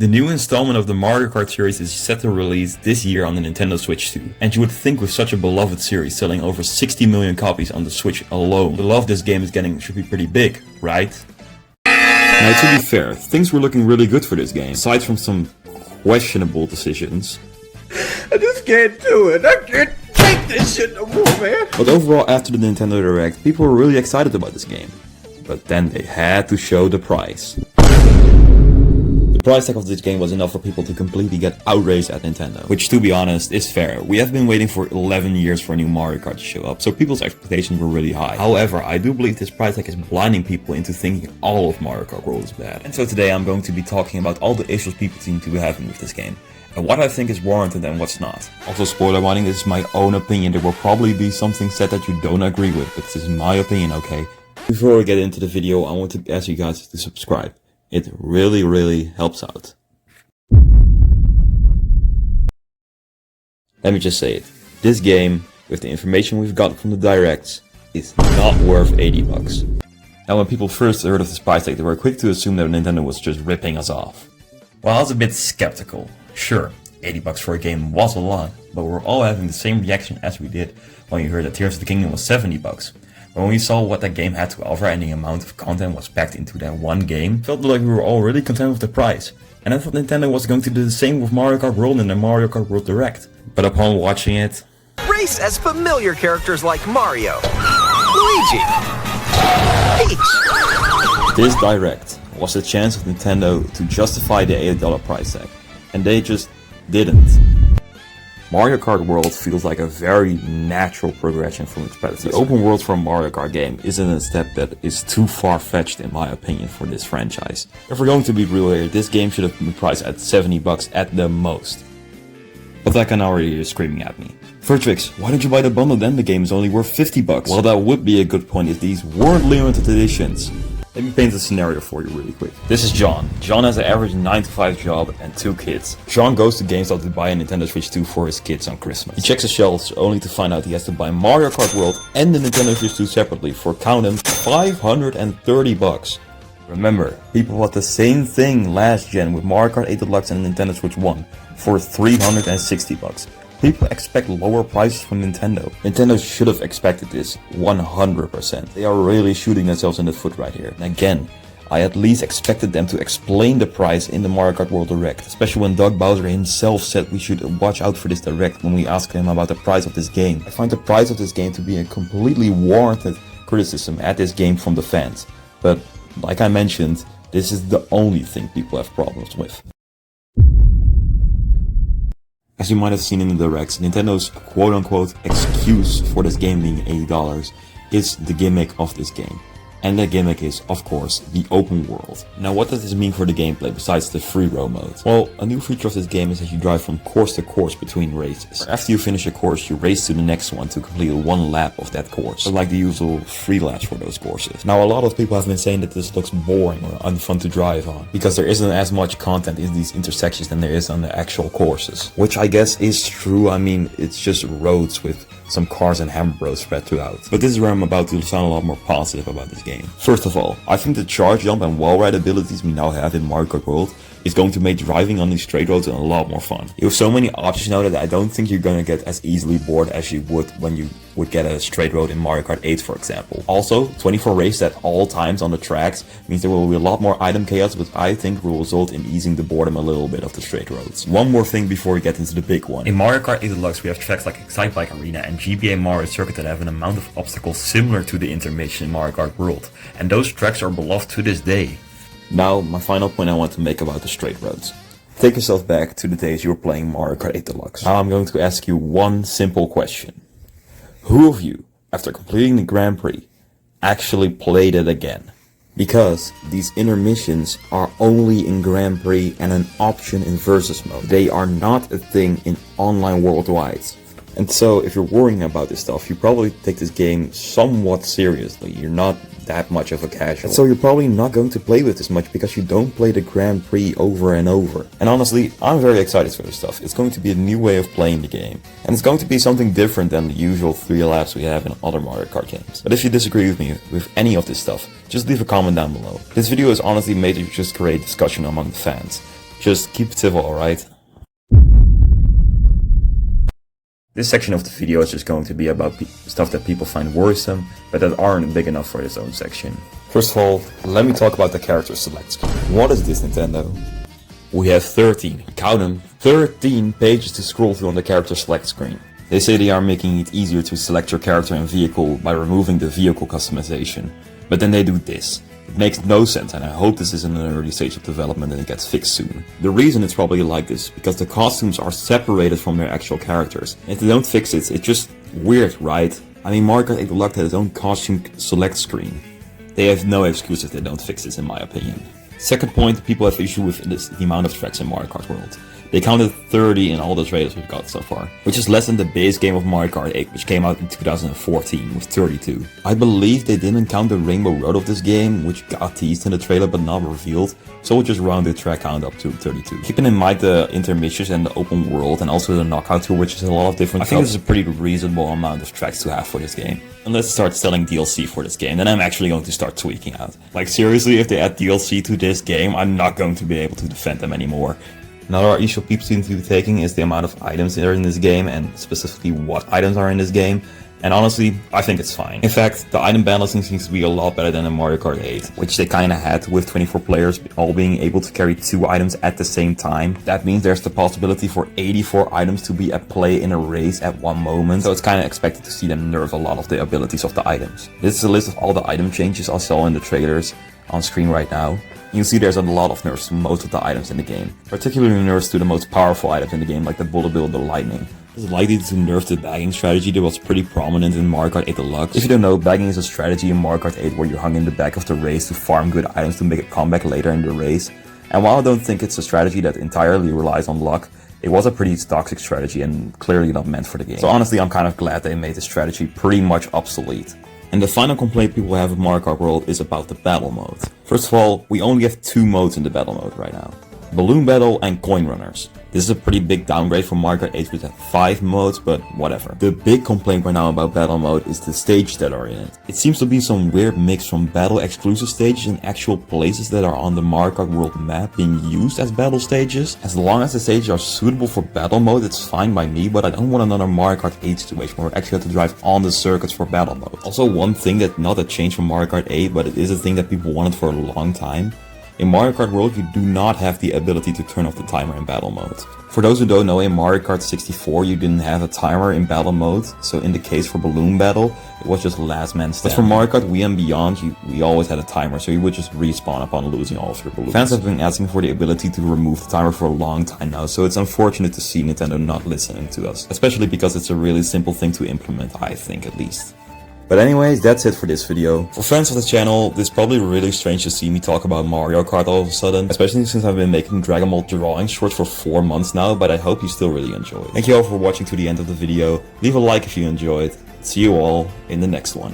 The new installment of the Mario Kart series is set to release this year on the Nintendo Switch 2. And you would think with such a beloved series selling over 60 million copies on the Switch alone, the love this game is getting should be pretty big, right? Now to be fair, things were looking really good for this game, aside from some questionable decisions. I just can't do it. I can't take this shit no more, man. But overall, after the Nintendo Direct, people were really excited about this game. But then they had to show the price. The price tag of this game was enough for people to completely get outraged at Nintendo. Which, to be honest, is fair. We have been waiting for 11 years for a new Mario Kart to show up, so people's expectations were really high. However, I do believe this price tag is blinding people into thinking all of Mario Kart World is bad. And so today I'm going to be talking about all the issues people seem to be having with this game, and what I think is warranted and what's not. Also, spoiler warning, this is my own opinion. There will probably be something said that you don't agree with, but this is my opinion, okay? Before we get into the video, I want to ask you guys to subscribe. It really helps out. Let me just say it. This game, with the information we've got from the directs, is not worth 80 bucks. Now when people first heard of this price tag, they were quick to assume that Nintendo was just ripping us off. Well, I was a bit skeptical. Sure, 80 bucks for a game was a lot, but we're all having the same reaction as we did when we heard that Tears of the Kingdom was 70 bucks. When we saw what that game had to offer and the amount of content was packed into that one game, it felt like we were all really content with the price. And I thought Nintendo was going to do the same with Mario Kart World in the Mario Kart World Direct. But upon watching it... Race as familiar characters like Mario, Luigi, Peach. This Direct was the chance of Nintendo to justify the $80 price tag. And they just didn't. Mario Kart World feels like a very natural progression from its predecessor. The open world for a Mario Kart game isn't a step that is too far-fetched in my opinion for this franchise. If we're going to be real here, this game should have been priced at 70 bucks at the most. But I can already hear you screaming at me. Virtuix, why don't you buy the bundle then? The game is only worth 50 bucks. Well, that would be a good point if these weren't limited editions. Let me paint a scenario for you really quick. This is John. John has an average 9-to-5 job and 2 kids. John goes to GameStop to buy a Nintendo Switch 2 for his kids on Christmas. He checks the shelves only to find out he has to buy Mario Kart World and the Nintendo Switch 2 separately for, count them, 530 bucks. Remember, people bought the same thing last gen with Mario Kart 8 Deluxe and Nintendo Switch 1 for 360 bucks. People expect lower prices from Nintendo. Nintendo should have expected this 100%. They are really shooting themselves in the foot right here. And again, I at least expected them to explain the price in the Mario Kart World Direct. Especially when Doug Bowser himself said we should watch out for this Direct when we asked him about the price of this game. I find the price of this game to be a completely warranted criticism at this game from the fans. But like I mentioned, this is the only thing people have problems with. As you might have seen in the directs, Nintendo's quote-unquote excuse for this game being $80 is the gimmick of this game. And that gimmick is, of course, the open world. Now what does this mean for the gameplay besides the free roam mode? Well, a new feature of this game is that you drive from course to course between races. After you finish a course, you race to the next one to complete one lap of that course. Like the usual free laps for those courses. Now a lot of people have been saying that this looks boring or unfun to drive on, because there isn't as much content in these intersections than there is on the actual courses. Which I guess is true. I mean, it's just roads with some cars and hammer bros spread throughout. But this is where I'm about to sound a lot more positive about this game. First of all, I think the charge jump and wall ride abilities we now have in Mario Kart World is going to make driving on these straight roads a lot more fun. You have so many options now that I don't think you're going to get as easily bored as you would when you would get a straight road in Mario Kart 8, for example. Also, 24 races at all times on the tracks means there will be a lot more item chaos, which I think will result in easing the boredom a little bit of the straight roads. One more thing before we get into the big one. In Mario Kart 8 Deluxe we have tracks like Excite Bike Arena and GBA Mario Circuit that have an amount of obstacles similar to the intermission in Mario Kart World. And those tracks are beloved to this day. Now, my final point I want to make about the straight roads. Take yourself back to the days you were playing Mario Kart 8 Deluxe. Now I'm going to ask you one simple question. Who of you, after completing the Grand Prix, actually played it again? Because these intermissions are only in Grand Prix and an option in Versus mode. They are not a thing in online worldwide. And so if you're worrying about this stuff, you probably take this game somewhat seriously. You're not that much of a casual. And so you're probably not going to play with this much because you don't play the Grand Prix over and over. And honestly, I'm very excited for this stuff. It's going to be a new way of playing the game. And it's going to be something different than the usual 3 laps we have in other Mario Kart games. But if you disagree with me with any of this stuff, just leave a comment down below. This video is honestly made to just create discussion among the fans. Just keep it civil, alright? This section of the video is just going to be about stuff that people find worrisome, but that aren't big enough for its own section. First of all, let me talk about the character select screen. What is this, Nintendo? We have 13, count them, 13 pages to scroll through on the character select screen. They say they are making it easier to select your character and vehicle by removing the vehicle customization. But then they do this. It makes no sense, and I hope this is in an early stage of development and it gets fixed soon. The reason it's probably like this, because the costumes are separated from their actual characters. And if they don't fix it, it's just weird, right? I mean, Mario Kart 8 Deluxe has its own costume select screen. They have no excuse if they don't fix this, in my opinion. Second point, people have issue with the amount of tracks in Mario Kart World. They counted 30 in all the trailers we've got so far, which is less than the base game of Mario Kart 8, which came out in 2014 with 32. I believe they didn't count the Rainbow Road of this game, which got teased in the trailer but not revealed, so we'll just round the track count up to 32. Keeping in mind the intermissions and the open world, and also the knockout tour, which is a lot of different stuff, I think this is a pretty reasonable amount of tracks to have for this game. And let's start selling DLC for this game, then I'm actually going to start tweaking out. Like seriously, if they add DLC to this game, I'm not going to be able to defend them anymore. Another issue people seem to be taking is the amount of items that are in this game, and specifically what items are in this game. And honestly, I think it's fine. In fact, the item balancing seems to be a lot better than in Mario Kart 8, which they kinda had with 24 players all being able to carry 2 items at the same time. That means there's the possibility for 84 items to be at play in a race at one moment, so it's kinda expected to see them nerf a lot of the abilities of the items. This is a list of all the item changes I saw in the trailers on screen right now. You see there's a lot of nerfs to most of the items in the game, particularly nerfs to the most powerful items in the game like the Bullet Bill or the Lightning. This is likely to nerf the bagging strategy that was pretty prominent in Mario Kart 8 Deluxe. If you don't know, bagging is a strategy in Mario Kart 8 where you hung in the back of the race to farm good items to make a comeback later in the race. And while I don't think it's a strategy that entirely relies on luck, it was a pretty toxic strategy and clearly not meant for the game. So honestly, I'm kind of glad they made this strategy pretty much obsolete. And the final complaint people have with Mario Kart World is about the battle mode. First of all, we only have 2 modes in the battle mode right now. Balloon Battle and Coin Runners. This is a pretty big downgrade from Mario Kart 8, which had 5 modes, but whatever. The big complaint right now about battle mode is the stages that are in it. It seems to be some weird mix from battle exclusive stages and actual places that are on the Mario Kart World map being used as battle stages. As long as the stages are suitable for battle mode, it's fine by me, but I don't want another Mario Kart 8 situation where I actually have to drive on the circuits for battle mode. Also, one thing that not a change from Mario Kart 8, but it is a thing that people wanted for a long time. In Mario Kart World, you do not have the ability to turn off the timer in battle mode. For those who don't know, in Mario Kart 64 you didn't have a timer in battle mode, so in the case for Balloon Battle, it was just last man standing. But for Mario Kart Wii and beyond, we always had a timer, so you would just respawn upon losing all of your balloons. Fans have been asking for the ability to remove the timer for a long time now, so it's unfortunate to see Nintendo not listening to us. Especially because it's a really simple thing to implement, I think at least. But anyways, that's it for this video. For fans of the channel, this is probably really strange to see me talk about Mario Kart all of a sudden, especially since I've been making Dragon Ball drawing shorts for 4 months now, but I hope you still really enjoyed. Thank you all for watching to the end of the video. Leave a like if you enjoyed. See you all in the next one.